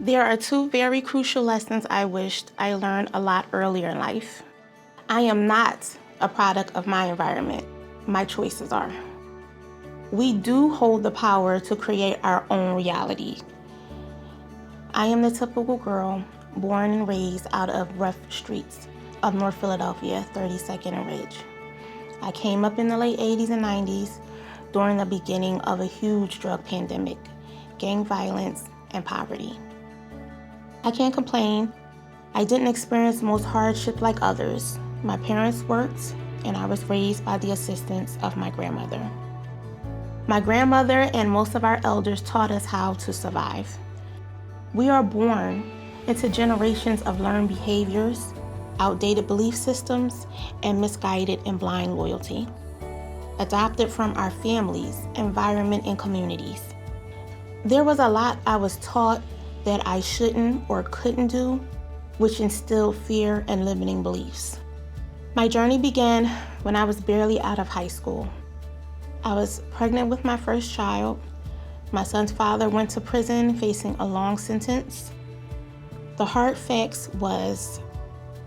There are two very crucial lessons I wished I learned a lot earlier in life. I am not a product of my environment. My choices are. We do hold the power to create our own reality. I am the typical girl born and raised out of rough streets of North Philadelphia, 32nd and Ridge. I came up in the late 80s and 90s during the beginning of a huge drug pandemic, gang violence, and poverty. I can't complain. I didn't experience most hardship like others. My parents worked, and I was raised by the assistance of my grandmother. My grandmother and most of our elders taught us how to survive. We are born into generations of learned behaviors, outdated belief systems, and misguided and blind loyalty, adopted from our families, environment, and communities. There was a lot I was taught that I shouldn't or couldn't do, which instilled fear and limiting beliefs. My journey began when I was barely out of high school. I was pregnant with my first child. My son's father went to prison facing a long sentence. The hard facts was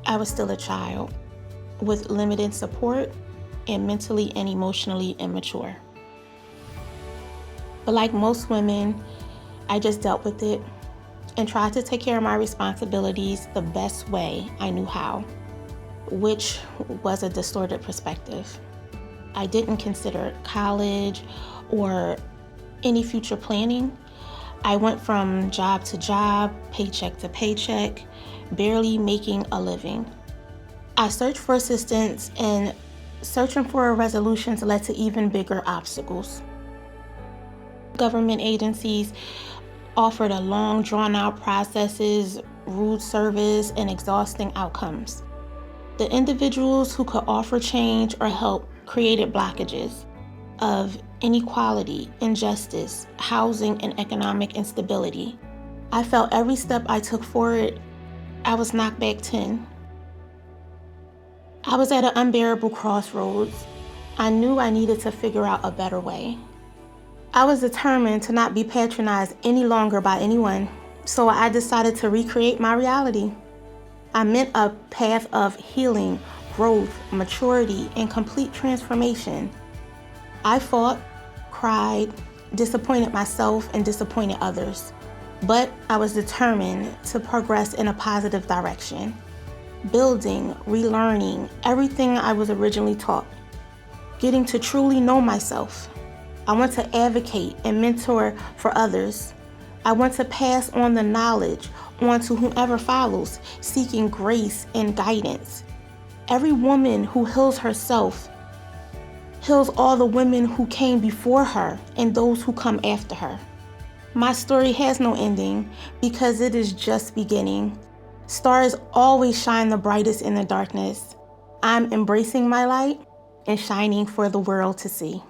I was still a child with limited support and mentally and emotionally immature. But like most women, I just dealt with it and tried to take care of my responsibilities the best way I knew how, which was a distorted perspective. I didn't consider college or any future planning. I went from job to job, paycheck to paycheck, barely making a living. I searched for assistance, and searching for resolutions led to even bigger obstacles. Government agencies offered a long, drawn-out processes, rude service, and exhausting outcomes. The individuals who could offer change or help created blockages of inequality, injustice, housing, and economic instability. I felt every step I took forward, I was knocked back 10. I was at an unbearable crossroads. I knew I needed to figure out a better way. I was determined to not be patronized any longer by anyone, so I decided to recreate my reality. I meant a path of healing, growth, maturity, and complete transformation. I fought, cried, disappointed myself, and disappointed others, but I was determined to progress in a positive direction, building, relearning everything I was originally taught, getting to truly know myself. I want to advocate and mentor for others. I want to pass on the knowledge on to whomever follows, seeking grace and guidance. Every woman who heals herself heals all the women who came before her and those who come after her. My story has no ending because it is just beginning. Stars always shine the brightest in the darkness. I'm embracing my light and shining for the world to see.